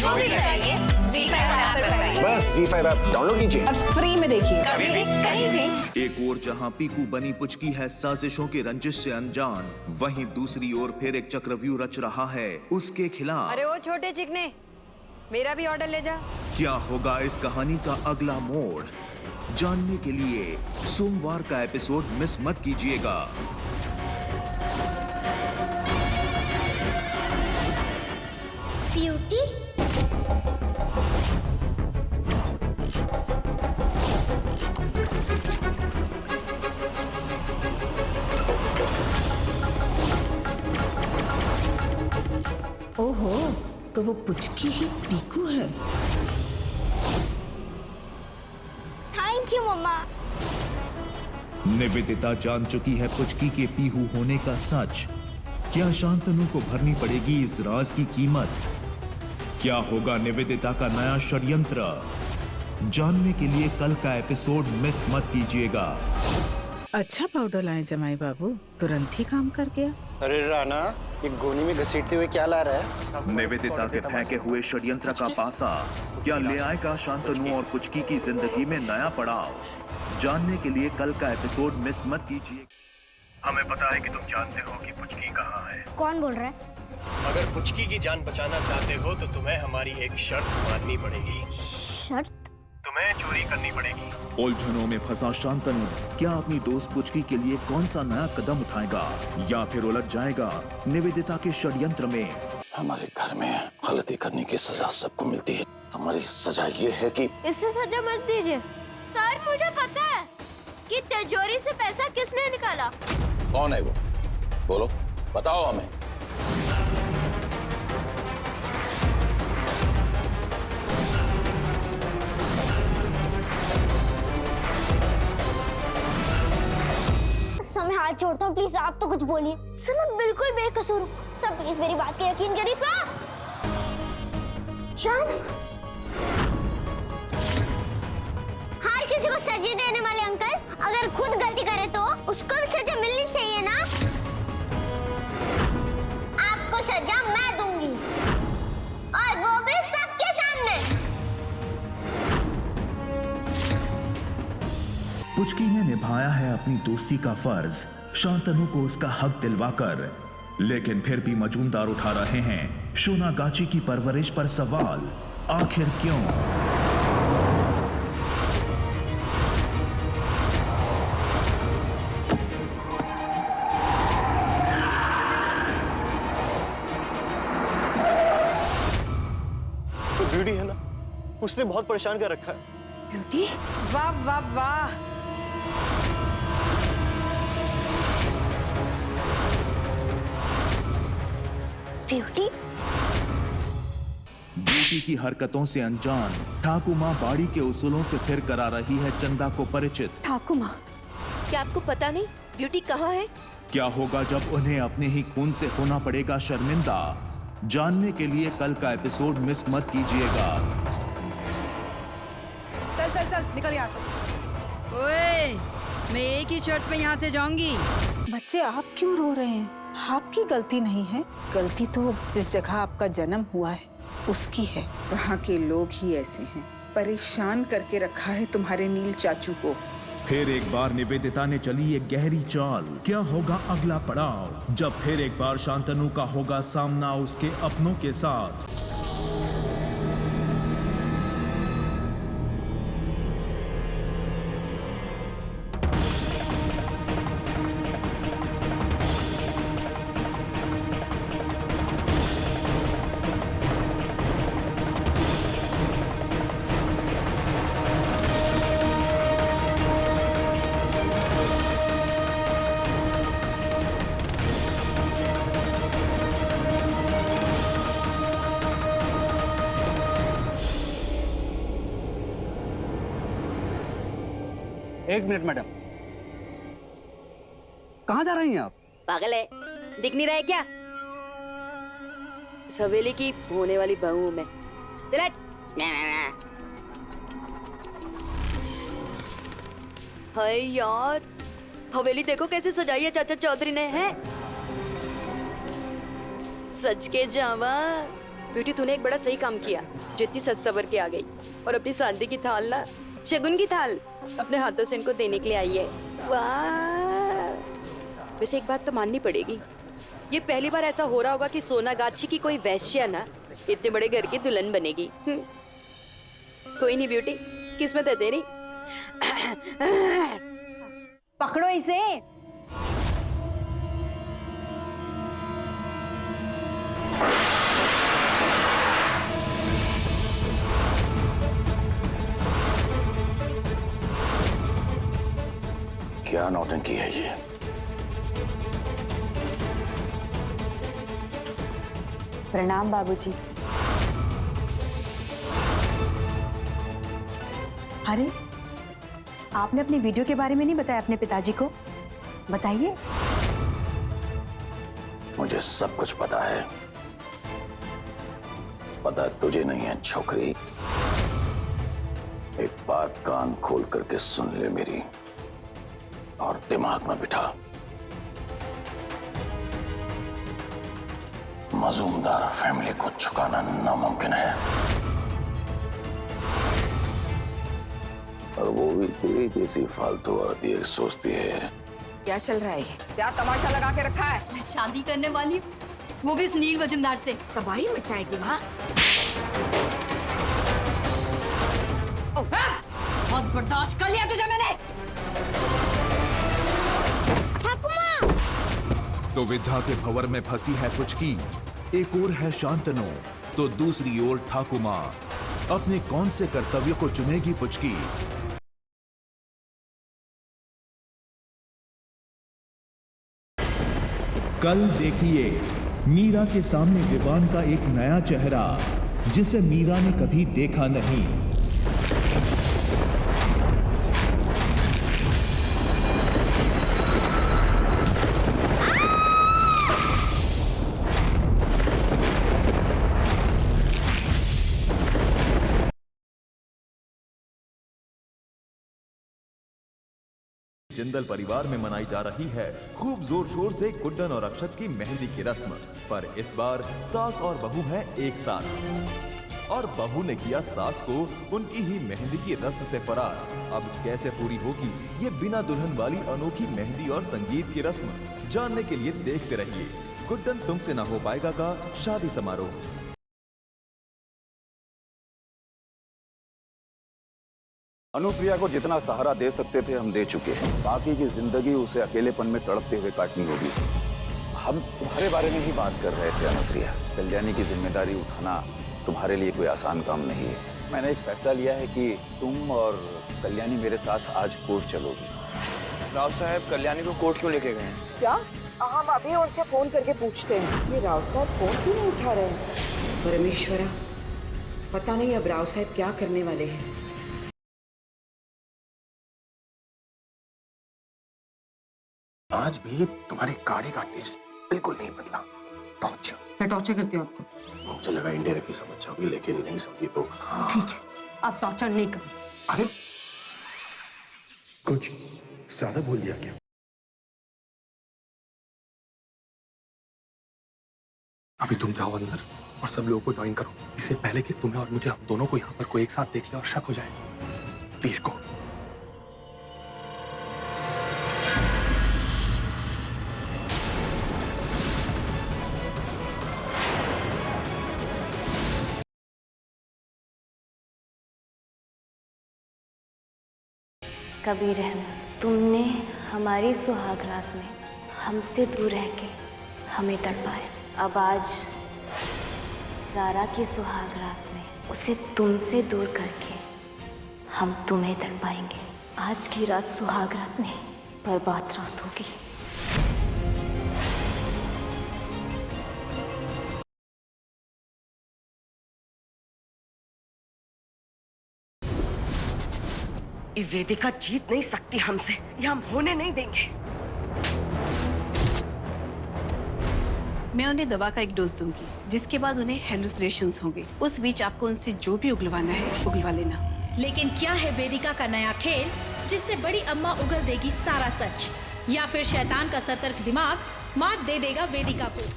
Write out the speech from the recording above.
जो भी चाहिए ZEE5 ऐप पर पाइए। बस ZEE5 ऐप डाउनलोड कीजिए और फ्री में देखिए। कभी भी कहीं भी। एक ओर जहां पीकू बनी पुचकी है साजिशों के रंजिश से अनजान, वहीं दूसरी ओर फिर एक चक्रव्यूह रच रहा है उसके खिलाफ। अरे वो छोटे चिकने, मेरा भी ऑर्डर ले जा। क्या होगा इस कहानी का अगला मोड़? जानने के लिए सोमवार का एपिसोड मिस मत कीजिएगा। ब्यूटी ओहो, तो वो पुचकी ही पीकू है। थैंक यू मम्मा। निवेदिता जान चुकी है पुचकी के पीहू होने का सच। क्या शांतनु को भरनी पड़ेगी इस राज की कीमत? क्या होगा निवेदिता का नया षड्यंत्र? जानने के लिए कल का एपिसोड मिस मत कीजिएगा। अच्छा पाउडर लाए जमाई बाबू, तुरंत ही काम कर गया। अरे राणा, ये गोनी में घसीटते हुए क्या ला रहा है? निवेदिता के फेंके हुए षड्यंत्र का पासा क्या ले आएगा शांतनु और पुचकी की जिंदगी में नया पड़ाव? जानने के लिए कल का एपिसोड मिस मत कीजिए। हमें पता है कि तुम जानते हो कि पुचकी कहाँ है। कौन बोल रहा है? अगर पुचकी की जान बचाना चाहते हो तो तुम्हें हमारी एक शर्त माननी पड़ेगी। शर्त? तुम्हें चोरी करनी पड़ेगी। उलझनों में फंसा शांतनु क्या अपनी दोस्त पुचकी के लिए कौन सा नया कदम उठाएगा या फिर उलझ जाएगा निवेदिता के षड्यंत्र में? हमारे घर में गलती करने की सजा सबको मिलती है। हमारी सजा ये है कि इससे सजा मत दीजिए सर। मुझे पता है कि तिजोरी से पैसा किसने निकाला। कौन है वो? बोलो, बताओ हमें। सर मैं हाथ जोड़ता हूँ, प्लीज आप तो कुछ बोलिए। सर मैं बिल्कुल बेकसूर हूँ। सर प्लीज मेरी बात पे यकीन करिए सर। शान, हर किसी को सजा देने वाले अंकल अगर खुद गलती करे तो उसको भी सजा मिलनी चाहिए ना। आपको सजा मैं दूंगी और वो भी सबके सामने। पुचकी ने निभाया है अपनी दोस्ती का फर्ज शांतनु को उसका हक दिलवाकर, लेकिन फिर भी मजूमदार उठा रहे हैं शोनागाची की परवरिश पर सवाल, आखिर क्यों? तो ब्यूटी है ना, उसने बहुत परेशान कर रखा है। ब्यूटी? वाह वाह वाह। ब्यूटी? ब्यूटी की हरकतों से अनजान ठाकुर माँ बाड़ी के उसूलों से फिर करा रही है चंदा को परिचित। ठाकुर माँ, क्या आपको पता नहीं ब्यूटी कहाँ है? क्या होगा जब उन्हें अपने ही खून से होना पड़ेगा शर्मिंदा? जानने के लिए कल का एपिसोड मिस मत कीजिएगा। चल चल चल निकल यहाँ से। ओए, मैं एक ही शर्ट पे यहाँ से जाऊंगी। बच्चे आप क्यों रो रहे हैं? आपकी गलती नहीं है। गलती तो जिस जगह आपका जन्म हुआ है उसकी है। वहाँ के लोग ही ऐसे हैं, परेशान करके रखा है तुम्हारे नील चाचू को। फिर एक बार निवेदिता ने चली एक गहरी चाल। क्या होगा अगला पड़ाव जब फिर एक बार शांतनु का होगा सामना उसके अपनों के साथ? एक मिनट मैडम, कहाँ जा रही हैं आप? पागल है, दिख नहीं रहा है क्या? सवेली की होने वाली बहू मैं। चला। हाय यार, हवेली देखो कैसे सजाई है चाचा चौधरी ने। है सच के जावा, ब्यूटी तूने एक बड़ा सही काम किया जो इतनी सच सवर के आ गई और अपनी शादी की थाल ना, शगुन की थाल अपने हाथों से इनको देने के लिए आई है। वाह! वैसे एक बात तो माननी पड़ेगी, ये पहली बार ऐसा हो रहा होगा कि सोनागाछी की कोई वैश्या ना इतने बड़े घर की दुल्हन बनेगी। कोई नहीं ब्यूटी, किस्मत है तेरी। पकड़ो इसे। क्या नौटंकी है ये? प्रणाम बाबूजी। अरे, आपने अपनी वीडियो के बारे में नहीं बताया अपने पिताजी को? बताइए। मुझे सब कुछ पता है। पता तुझे नहीं है छोकरी। एक बात कान खोल करके सुन ले मेरी और दिमाग में बिठा। मजूमदार फैमिली को झुकाना नामुमकिन है, और वो भी तेरी जैसी फालतू औरत ये सोचती है। क्या चल रहा है? क्या तमाशा लगा के रखा है? मैं शादी करने वाली, वो भी सुनील मजूमदार से। तबाही मचाएगी वहाँ। बहुत बर्दाश्त कर लिया तुझे मैंने। तो विद्या के भंवर में फंसी है पुचकी, एक और है शांतनु, तो दूसरी ओर ठाकुमा। अपने कौन से कर्तव्य को चुनेगी पुचकी? कल देखिए मीरा के सामने विवान का एक नया चेहरा जिसे मीरा ने कभी देखा नहीं। जिंदल परिवार में मनाई जा रही है खूब जोर शोर से गुड्डन और अक्षत की मेहंदी की रस्म, पर इस बार सास और बहू हैं एक साथ, और बहू ने किया सास को उनकी ही मेहंदी की रस्म से फरार। अब कैसे पूरी होगी ये बिना दुल्हन वाली अनोखी मेहंदी और संगीत की रस्म? जानने के लिए देखते रहिए गुड्डन तुमसे ना हो पाएगा का शादी समारोह। अनुप्रिया को जितना सहारा दे सकते थे हम दे चुके हैं। बाकी की जिंदगी उसे अकेलेपन में तड़पते हुए काटनी होगी। हम तुम्हारे बारे में ही बात कर रहे थे अनुप्रिया। कल्याणी की जिम्मेदारी उठाना तुम्हारे लिए कोई आसान काम नहीं है। मैंने एक फैसला लिया है कि तुम और कल्याणी मेरे साथ आज कोर्ट चलोगी। राव साहब कल्याणी को कोर्ट क्यों लेके गए हैं? क्या? हम अभी उनसे फोन करके पूछते हैं। ये राव साहब फोन क्यों नहीं उठा रहे हैं? परमेश्वरा, पता नहीं अब राव साहब क्या करने वाले हैं। आज भी तुम्हारे काढ़े का टेस्ट बिल्कुल नहीं बदला। टॉर्चर। मैं टॉर्चर करती हूँ आपको? मुझे लगा इनडायरेक्टली समझ जाओगी, लेकिन नहीं समझी तो ठीक है, आप टॉर्चर नहीं करो। अरे कुछ ज्यादा बोल दिया क्या? अभी तुम जाओ अंदर और सब लोगों को ज्वाइन करो, इससे पहले कि तुम्हें और मुझे, हम दोनों को यहाँ पर कोई एक साथ देख ले और शक हो जाए। Please go. कबीर अहमद, तुमने हमारी सुहागरात में हमसे दूर रह के हमें तड़पाया। अब आज ज़ारा की सुहागरात में उसे तुमसे दूर करके हम तुम्हें तड़पाएंगे। आज की रात सुहागरात नहीं, बर्बाद रात होगी। वेदिका जीत नहीं सकती हमसे, ये हम होने नहीं देंगे। मैं उन्हें दवा का एक डोज दूंगी, जिसके बाद उन्हें हेलुसिनेशंस होंगे। उस बीच आपको उनसे जो भी उगलवाना है उगलवा लेना। लेकिन क्या है वेदिका का नया खेल जिससे बड़ी अम्मा उगल देगी सारा सच, या फिर शैतान का सतर्क दिमाग मात दे देगा वेदिका को?